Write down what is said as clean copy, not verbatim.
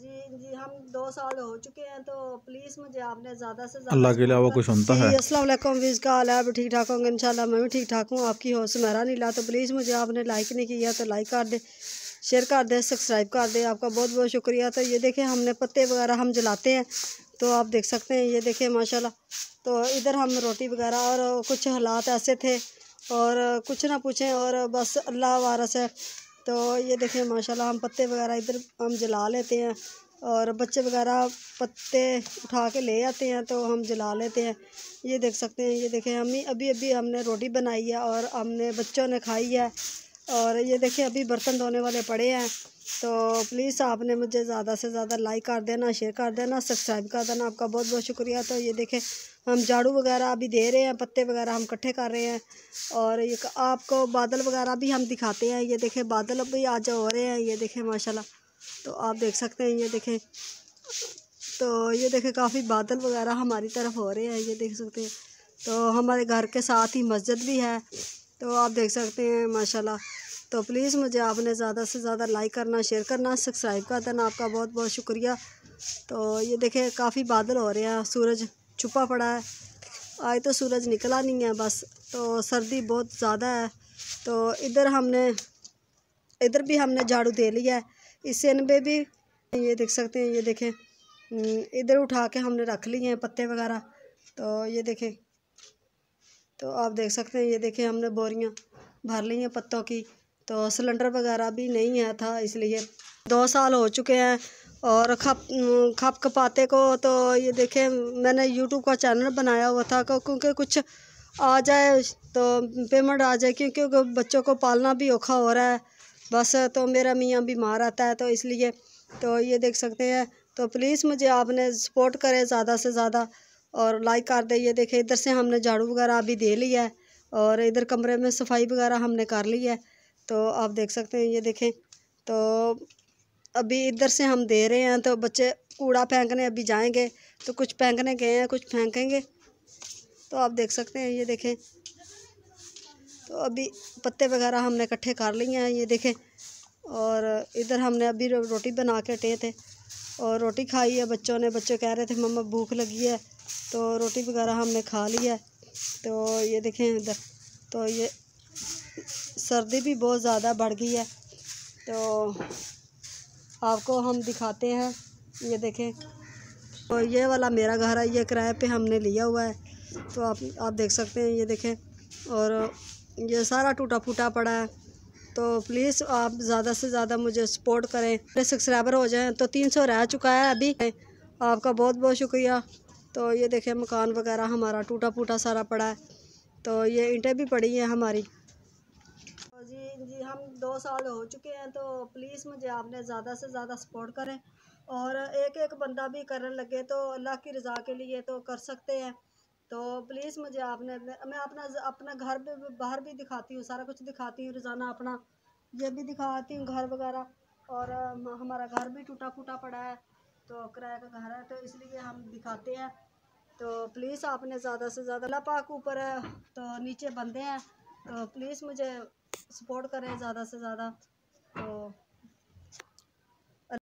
जी जी हम 2 साल हो चुके हैं, तो प्लीज़ मुझे आपने ज़्यादा से ज़्यादा अल्लाह के अलावा कोई सुनता है? अस्सलाम वालेकुम विज़ का हाल है। आप ठीक ठाक होंगे इंशाल्लाह, मैं भी ठीक ठाक हूँ। आपकी होश मेरा नहीं ला, तो प्लीज़ मुझे आपने लाइक नहीं किया तो लाइक कर दे, शेयर कर दे, सब्सक्राइब कर दे। आपका बहुत बहुत शुक्रिया। तो ये देखें हमने पत्ते वगैरह हम जलाते हैं, तो आप देख सकते हैं, ये देखें माशाल्लाह। तो इधर हम रोटी वगैरह और कुछ हालात ऐसे थे और कुछ ना पूछें और बस अल्लाह वारस है। तो ये देखें माशाल्लाह हम पत्ते वगैरह इधर हम जला लेते हैं और बच्चे वगैरह पत्ते उठा के ले आते हैं तो हम जला लेते हैं। ये देख सकते हैं, ये देखें अम्मी अभी अभी हमने रोटी बनाई है और हमने बच्चों ने खाई है। और ये देखें अभी बर्तन धोने वाले पड़े हैं। तो प्लीज़ आपने मुझे ज़्यादा से ज़्यादा लाइक कर देना, शेयर कर देना, सब्सक्राइब कर देना। आपका बहुत बहुत शुक्रिया। तो ये देखें हम झाड़ू वगैरह अभी दे रहे हैं, पत्ते वगैरह हम इकट्ठे कर रहे हैं और ये आपको बादल वगैरह भी हम दिखाते हैं। ये देखें बादल भी आज हो रहे हैं, ये देखें माशाल्लाह। तो आप देख सकते हैं, ये देखें, तो ये देखें काफ़ी बादल वगैरह हमारी तरफ हो रहे हैं, ये देख सकते हैं। तो हमारे घर के साथ ही मस्जिद भी है, तो आप देख सकते हैं माशाल्लाह। तो प्लीज़ मुझे आपने ज़्यादा से ज़्यादा लाइक करना, शेयर करना, सब्सक्राइब कर देना। आपका बहुत बहुत शुक्रिया। तो ये देखें काफ़ी बादल हो रहे हैं, सूरज छुपा पड़ा है, आज तो सूरज निकला नहीं है बस। तो सर्दी बहुत ज़्यादा है। तो इधर भी हमने झाड़ू दे लिया है, इस एन पे भी ये देख सकते हैं, ये देखें इधर उठा के हमने रख लिए हैं पत्ते वगैरह। तो ये देखें, तो आप देख सकते हैं, ये देखें हमने बोरियां भर ली हैं पत्तों की। तो सिलेंडर वगैरह भी नहीं है था, इसलिए 2 साल हो चुके हैं। और खप कपाते को तो ये देखें मैंने यूट्यूब का चैनल बनाया हुआ था क्योंकि कुछ आ जाए तो पेमेंट आ जाए, क्योंकि बच्चों को पालना भी औखा हो रहा है बस। तो मेरा मियाँ बीमार रहता है, तो इसलिए तो ये देख सकते हैं। तो प्लीज़ मुझे आपने सपोर्ट करें ज़्यादा से ज़्यादा और लाइक कर दे। ये देखें इधर से हमने झाड़ू वगैरह अभी दे लिया है और इधर कमरे में सफाई वगैरह हमने कर ली है। तो आप देख सकते हैं, ये देखें, तो अभी इधर से हम दे रहे हैं। तो बच्चे कूड़ा फेंकने अभी जाएंगे, तो कुछ फेंकने गए हैं, कुछ फेंकेंगे। तो आप देख सकते हैं, ये देखें, तो अभी पत्ते वगैरह हमने इकट्ठे कर लिए हैं, ये देखें। और इधर हमने अभी रोटी बना के हटे थे और रोटी खाई है बच्चों ने। बच्चे कह रहे थे मम्मा भूख लगी है, तो रोटी वगैरह हमने खा ली है। तो ये देखें इधर, तो ये सर्दी भी बहुत ज़्यादा बढ़ गई है, तो आपको हम दिखाते हैं, ये देखें। तो ये वाला मेरा घर है, ये किराए पे हमने लिया हुआ है। तो आप देख सकते हैं, ये देखें, और ये सारा टूटा फूटा पड़ा है। तो प्लीज़ आप ज़्यादा से ज़्यादा मुझे सपोर्ट करें, मेरे सब्सक्राइबर हो जाएं। तो 300 रह चुका है अभी, आपका बहुत बहुत शुक्रिया। तो ये देखें मकान वगैरह हमारा टूटा फूटा सारा पड़ा है, तो ये ईंटें भी पड़ी हैं हमारी। तो जी जी हम 2 साल हो चुके हैं, तो प्लीज़ मुझे आपने ज़्यादा से ज़्यादा सपोर्ट करें और एक एक बंदा भी करने लगे तो अल्लाह की रज़ा के लिए तो कर सकते हैं। तो प्लीज़ मुझे आपने मैं अपना अपना घर भी बाहर भी दिखाती हूँ, सारा कुछ दिखाती हूँ रोज़ाना अपना, ये भी दिखाती हूँ घर वगैरह। और हमारा घर भी टूटा फूटा पड़ा है, तो किराए का घर है, तो इसलिए हम दिखाते हैं। तो प्लीज़ आपने ज़्यादा से ज़्यादा, अल्लाह पाक ऊपर है तो नीचे बंदे हैं, तो प्लीज़ मुझे सपोर्ट करें ज़्यादा से ज़्यादा। तो